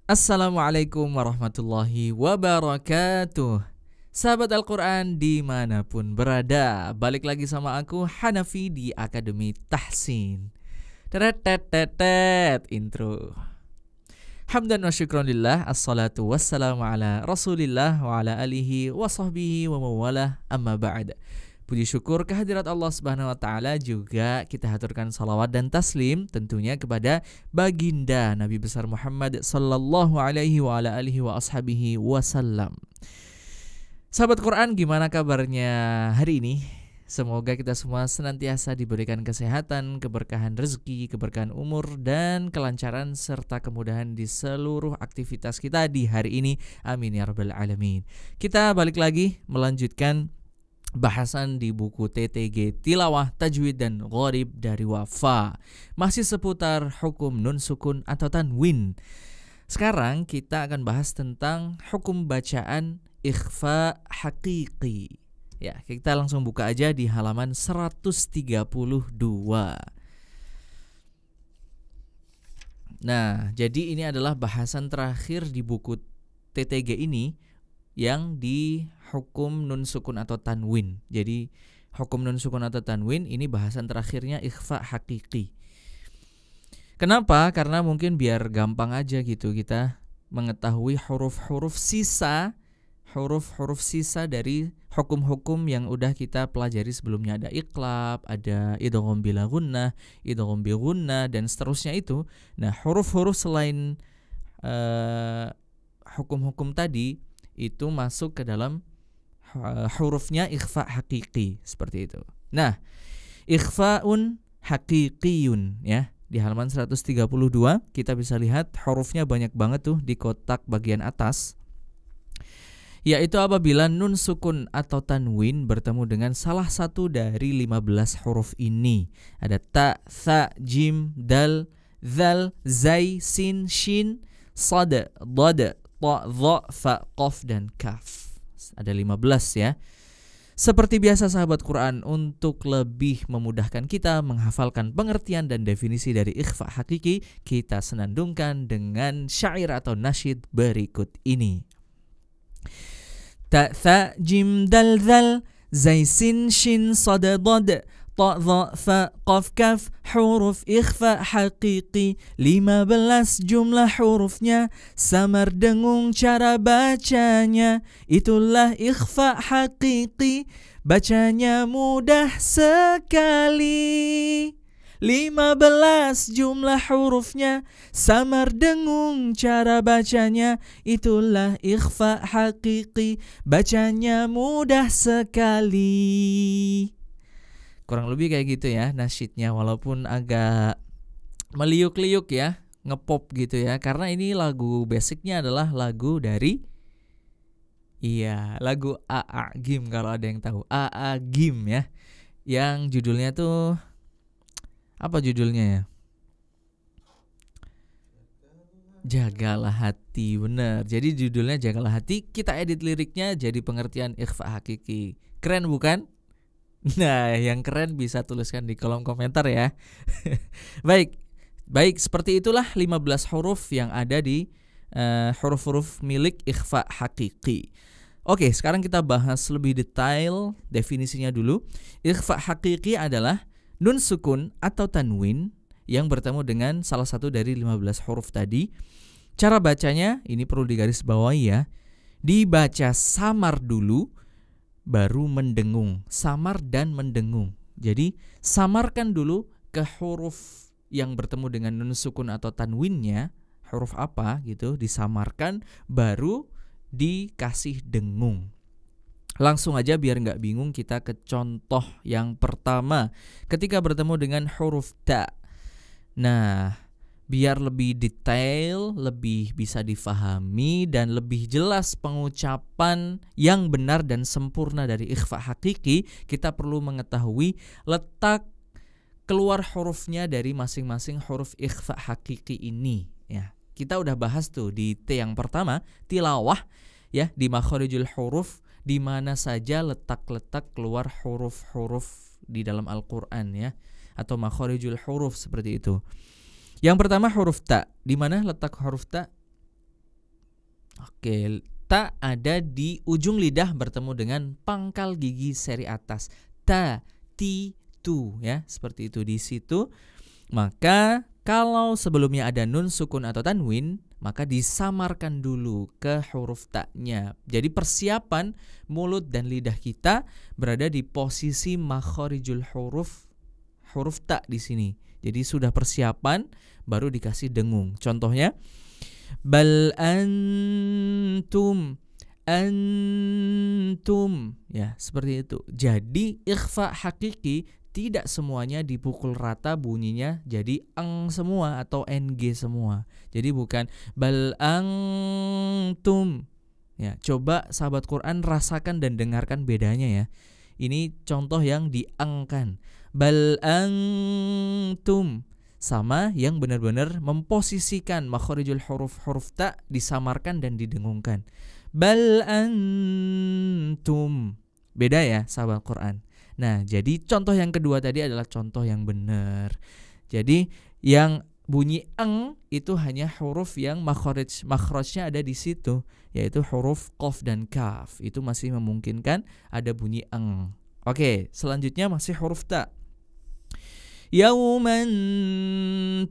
Assalamualaikum warahmatullahi wabarakatuh. Sahabat Al-Quran dimanapun berada, balik lagi sama aku Hanafi di Akademi Tahsin. Tetet intro. Hamdan wa syukran lillah, assalatu wassalamu ala rasulillah wa ala alihi wa sahbihi wa mawalah, amma ba'd. Puji syukur kehadirat Allah Subhanahu wa taala, juga kita haturkan salawat dan taslim tentunya kepada baginda Nabi besar Muhammad sallallahu alaihi wa ala alihi wa ashabihi wasallam. Sahabat Quran, gimana kabarnya hari ini? Semoga kita semua senantiasa diberikan kesehatan, keberkahan rezeki, keberkahan umur, dan kelancaran serta kemudahan di seluruh aktivitas kita di hari ini. Amin ya rabbal alamin. Kita balik lagi melanjutkan bahasan di buku TTG Tilawah, Tajwid, dan Gharib dari Wafa. Masih seputar hukum nun sukun atau tanwin. Sekarang kita akan bahas tentang hukum bacaan ikhfa hakiki. Ya, kita langsung buka aja di halaman 132. Nah, jadi ini adalah bahasan terakhir di buku TTG ini yang di hukum nun sukun atau tanwin. Jadi hukum nun sukun atau tanwin ini bahasan terakhirnya ikhfa hakiki. Kenapa? Karena mungkin biar gampang aja gitu kita mengetahui huruf-huruf sisa dari hukum-hukum yang udah kita pelajari sebelumnya. Ada iqlab, ada idgham bila gunnah, idgham bi gunnah, dan seterusnya itu. Nah, huruf-huruf selain hukum-hukum tadi itu masuk ke dalam hurufnya ikhfa hakiki, seperti itu. Nah, ikhfaun hakikiyun ya. Di halaman 132 kita bisa lihat hurufnya banyak banget tuh di kotak bagian atas. Yaitu apabila nun sukun atau tanwin bertemu dengan salah satu dari 15 huruf ini. Ada ta, tha, jim, dal, zal, zai, sin, shin, sad, dad, ta, dha, fa, qaf, dan kaf. Ada 15 ya. Seperti biasa sahabat Quran, untuk lebih memudahkan kita menghafalkan pengertian dan definisi dari ikhfa hakiki, kita senandungkan dengan syair atau nasyid berikut ini. Ta, tha, jim, dal, zal, zai, sin, shin, sad, dad, ta, dha, fa, qaf, kaf, huruf ikhfa hakiki. 15 jumlah hurufnya, samar dengung cara bacanya. Itulah ikhfa hakiki, bacanya mudah sekali. 15 jumlah hurufnya, samar dengung cara bacanya. Itulah ikhfa hakiki, bacanya mudah sekali. Kurang lebih kayak gitu ya nasyidnya, walaupun agak meliuk-liuk ya, ngepop gitu ya. Karena ini lagu basicnya adalah lagu dari lagu A.A. Gym, kalau ada yang tahu A.A. Gym ya. Yang judulnya tuh apa judulnya ya? Jagalah Hati, bener. Jadi judulnya Jagalah Hati, kita edit liriknya jadi pengertian ikhfa hakiki. Keren bukan? Nah, yang keren bisa tuliskan di kolom komentar ya. Baik, seperti itulah 15 huruf yang ada di huruf-huruf milik ikhfa hakiki. Oke, sekarang kita bahas lebih detail definisinya dulu. Ikhfa hakiki adalah nun sukun atau tanwin yang bertemu dengan salah satu dari 15 huruf tadi. Cara bacanya ini perlu digarisbawahi ya. Dibaca samar dulu, baru mendengung. Samar dan mendengung. Jadi samarkan dulu ke huruf yang bertemu dengan nun sukun atau tanwinnya, huruf apa gitu, disamarkan, baru dikasih dengung. Langsung aja biar nggak bingung, kita ke contoh yang pertama. Ketika bertemu dengan huruf ta. Nah, biar lebih detail, lebih bisa difahami, dan lebih jelas pengucapan yang benar dan sempurna dari ikhfa hakiki, kita perlu mengetahui letak keluar hurufnya dari masing-masing huruf ikhfa hakiki ini ya. Kita udah bahas tuh di T yang pertama, tilawah ya, di makharijul huruf, di mana saja letak-letak keluar huruf-huruf di dalam Al-Qur'an ya, atau makharijul huruf seperti itu. Yang pertama huruf ta. Di mana letak huruf ta? Oke, ta ada di ujung lidah bertemu dengan pangkal gigi seri atas. Ta, ti, tu ya, seperti itu di situ. Maka kalau sebelumnya ada nun sukun atau tanwin, maka disamarkan dulu ke huruf ta-nya. Jadi persiapan mulut dan lidah kita berada di posisi makharijul huruf ta di sini. Jadi sudah persiapan baru dikasih dengung. Contohnya bal antum ya, seperti itu. Jadi ikhfa hakiki tidak semuanya dipukul rata bunyinya jadi eng semua atau ng semua. Jadi bukan bal antum. Ya, coba sahabat Quran rasakan dan dengarkan bedanya ya. Ini contoh yang diengkan. Bal antum sama yang benar-benar memposisikan makharijul huruf ta disamarkan dan didengungkan. Bal antum. Beda ya sahabat Quran. Nah, jadi contoh yang kedua tadi adalah contoh yang benar. Jadi yang bunyi eng itu hanya huruf yang makhrajnya ada di situ, yaitu huruf qaf dan kaf. Itu masih memungkinkan ada bunyi eng. Oke, selanjutnya masih huruf ta. Yauman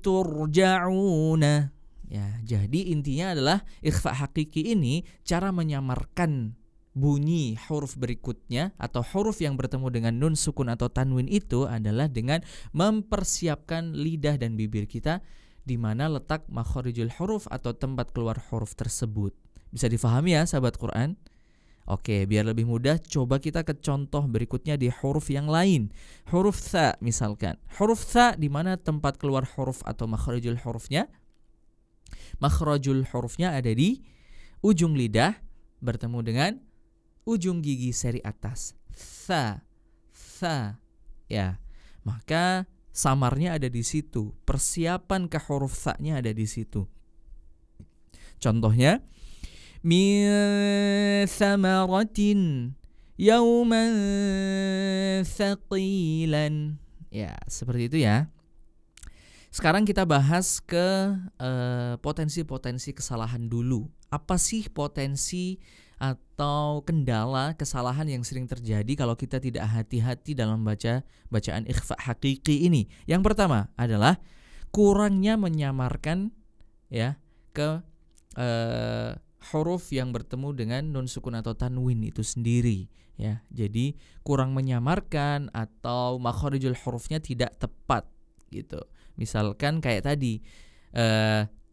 turja'una. Ya, jadi intinya adalah ikhfa hakiki ini cara menyamarkan bunyi huruf berikutnya atau huruf yang bertemu dengan nun sukun atau tanwin itu adalah dengan mempersiapkan lidah dan bibir kita di mana letak makharijul huruf atau tempat keluar huruf tersebut. Bisa difahami ya sahabat Quran? Oke, biar lebih mudah coba kita ke contoh berikutnya di huruf yang lain. Huruf tha misalkan. Huruf tha di mana tempat keluar huruf atau makharijul hurufnya? Makhrajul hurufnya ada di ujung lidah bertemu dengan ujung gigi seri atas. Tha. Ya. Maka samarnya ada di situ. Persiapan ke huruf tha-nya ada di situ. Contohnya min thamaratin yauman thaqilan. Ya, seperti itu ya. Sekarang kita bahas ke potensi-potensi kesalahan dulu. Apa sih potensi atau kendala kesalahan yang sering terjadi kalau kita tidak hati-hati dalam bacaan ikhfa hakiki ini? Yang pertama adalah kurangnya menyamarkan ya ke huruf yang bertemu dengan nun sukun atau tanwin itu sendiri ya. Jadi kurang menyamarkan atau makharijul hurufnya tidak tepat gitu. Misalkan kayak tadi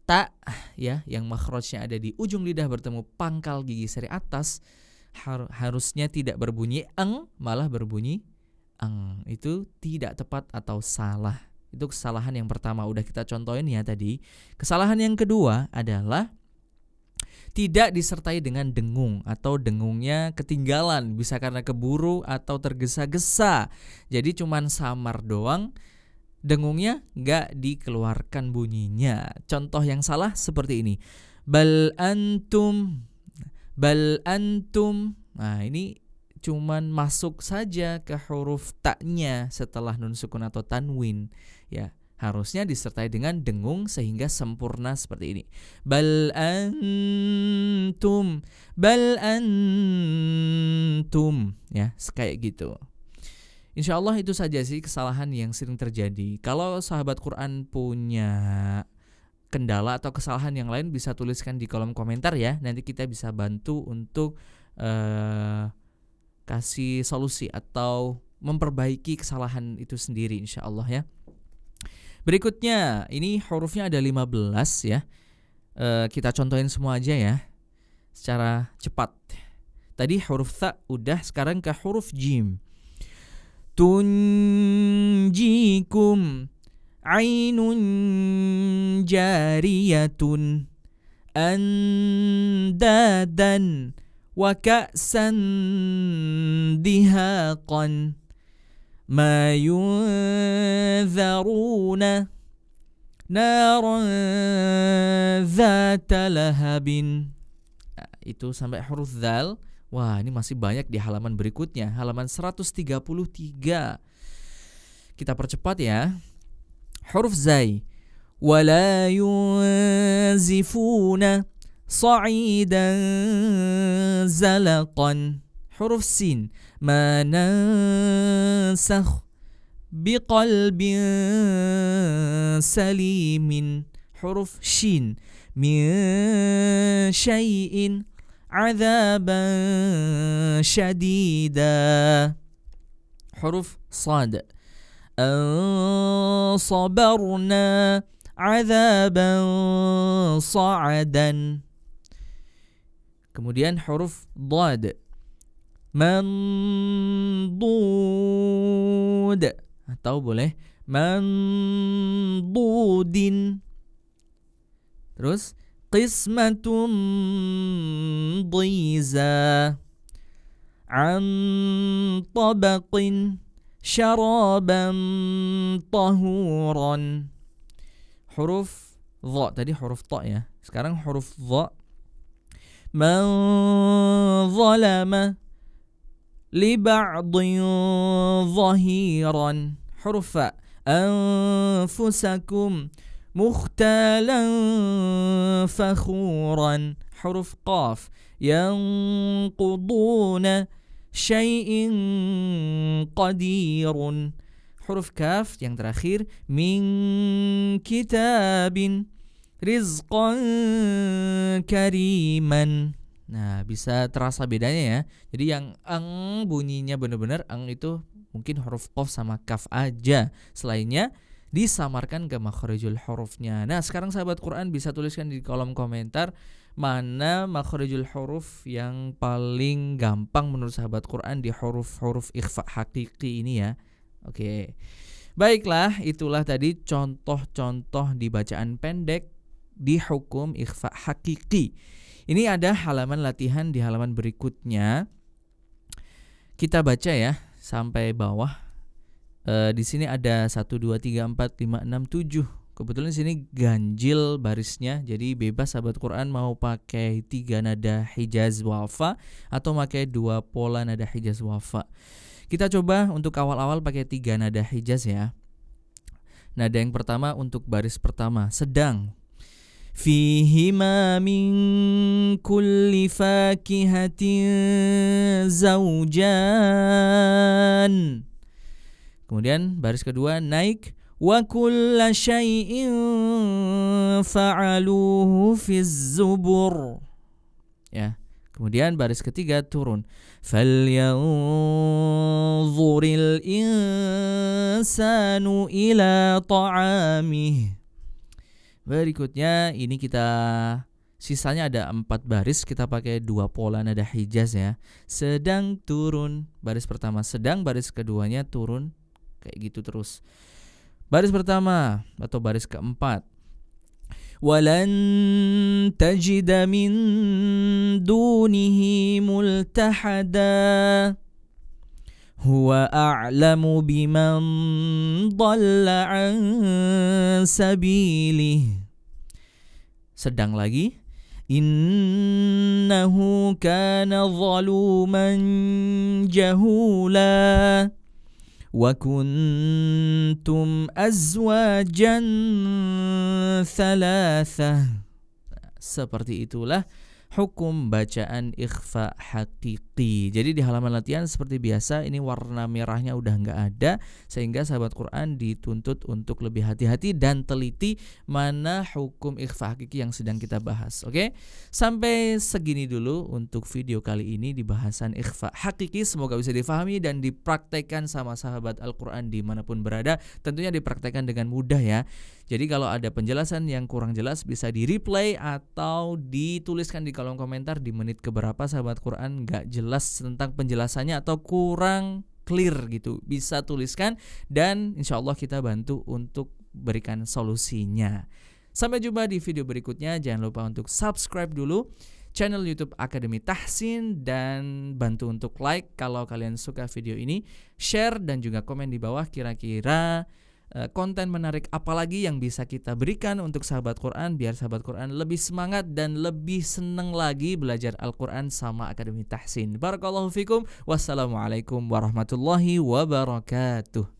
ta ya yang makhrajnya ada di ujung lidah bertemu pangkal gigi seri atas harusnya tidak berbunyi eng malah berbunyi eng. Itu tidak tepat atau salah. Itu kesalahan yang pertama udah kita contohin ya tadi. Kesalahan yang kedua adalah tidak disertai dengan dengung atau dengungnya ketinggalan, bisa karena keburu atau tergesa-gesa. Jadi cuman samar doang. Dengungnya nggak dikeluarkan bunyinya. Contoh yang salah seperti ini. Bal antum. Nah ini cuman masuk saja ke huruf ta-nya setelah nun sukun atau tanwin. Ya, harusnya disertai dengan dengung sehingga sempurna seperti ini. Bal antum. Ya, kayak gitu. Insya Allah itu saja sih kesalahan yang sering terjadi. Kalau sahabat Quran punya kendala atau kesalahan yang lain bisa tuliskan di kolom komentar ya. Nanti kita bisa bantu untuk kasih solusi atau memperbaiki kesalahan itu sendiri insya Allah ya. Berikutnya ini hurufnya ada 15 ya. Kita contohin semua aja ya secara cepat. Tadi huruf tha udah, sekarang ke huruf jim. Tunjikum ainun jariyatun andadan wa ka'san dihaqan ma yunzaruna naran dhata lahabin. Nah, itu sampai huruf dzal. Wah, ini masih banyak di halaman berikutnya, halaman 133. Kita percepat ya. Huruf zai. Wala yunzifuna صعيدا زلقا. حروف سين ما ننسخ بقلب سليم. حروف شين من شيء عذابا شديدا. حروف صاد أن صبرنا عذابا صعدا. Kemudian huruf ضاد منضود atau boleh mandudin. Terus qismatun dhiza an tabaqin syaraban tahuran. Huruf dha tadi huruf ta ya. Sekarang huruf dha. Man zalama li ba'dhin zahiran. Huruf fa anfusakum mukhtalan fakhuran. Huruf qaf yanquduna syai'in qadirun. Huruf kaf yang terakhir min kitabin rizqan kariman. Nah, bisa terasa bedanya ya. Jadi yang ang bunyinya benar-benar ang itu mungkin huruf qaf sama kaf aja. Selainnya disamarkan ke makharijul hurufnya. Nah, sekarang sahabat Quran bisa tuliskan di kolom komentar mana makharijul huruf yang paling gampang menurut sahabat Quran di huruf-huruf ikhfa hakiki ini ya. Oke. Baiklah, itulah tadi contoh-contoh di bacaan pendek di hukum ikhfa hakiki. Ini ada halaman latihan di halaman berikutnya. Kita baca ya sampai bawah. Di sini ada 1 2 3 4 5 6 7. Kebetulan di sini ganjil barisnya, jadi bebas sahabat Quran mau pakai 3 nada hijaz wafa atau pakai 2 pola nada hijaz wafa. Kita coba untuk awal-awal pakai 3 nada hijaz ya. Nada yang pertama untuk baris pertama sedang. Fihima min kulli fakihatin zawjan. Kemudian baris kedua naik. Wa kulla syai'in fa'aluhu fiz zubur. Ya. Kemudian baris ketiga turun. Falyanzuril insanu ila ta'amih. Berikutnya ini kita sisanya ada 4 baris, kita pakai 2 pola nada hijaz ya. Sedang turun, baris pertama sedang, baris keduanya turun, kayak gitu terus. Baris pertama atau baris keempat. Walan tajida min dunihi multahada. Huwa a'lamu biman dhalla an sabilih. Sedang lagi. Innahu kana zaluman jahula. Wa kuntum azwajan thalathah. Seperti itulah hukum bacaan ikhfa hakiki. Jadi di halaman latihan seperti biasa ini warna merahnya udah nggak ada, sehingga sahabat Quran dituntut untuk lebih hati-hati dan teliti mana hukum ikhfa hakiki yang sedang kita bahas. Oke, sampai segini dulu untuk video kali ini di bahasan ikhfa hakiki. Semoga bisa difahami dan dipraktekkan sama sahabat Al-Quran dimanapun berada. Tentunya dipraktekkan dengan mudah ya. Jadi kalau ada penjelasan yang kurang jelas bisa di replay atau dituliskan di kolom komentar di menit keberapa sahabat Quran nggak jelas tentang penjelasannya atau kurang clear gitu. Bisa tuliskan dan insya Allah kita bantu untuk berikan solusinya. Sampai jumpa di video berikutnya. Jangan lupa untuk subscribe dulu channel YouTube Akademi Tahsin dan bantu untuk like kalau kalian suka video ini, share dan juga komen di bawah kira-kira konten menarik apalagi yang bisa kita berikan untuk sahabat Quran biar sahabat Quran lebih semangat dan lebih senang lagi belajar Al-Quran sama Akademi Tahsin. Barakallahu fikum. Wassalamualaikum warahmatullahi wabarakatuh.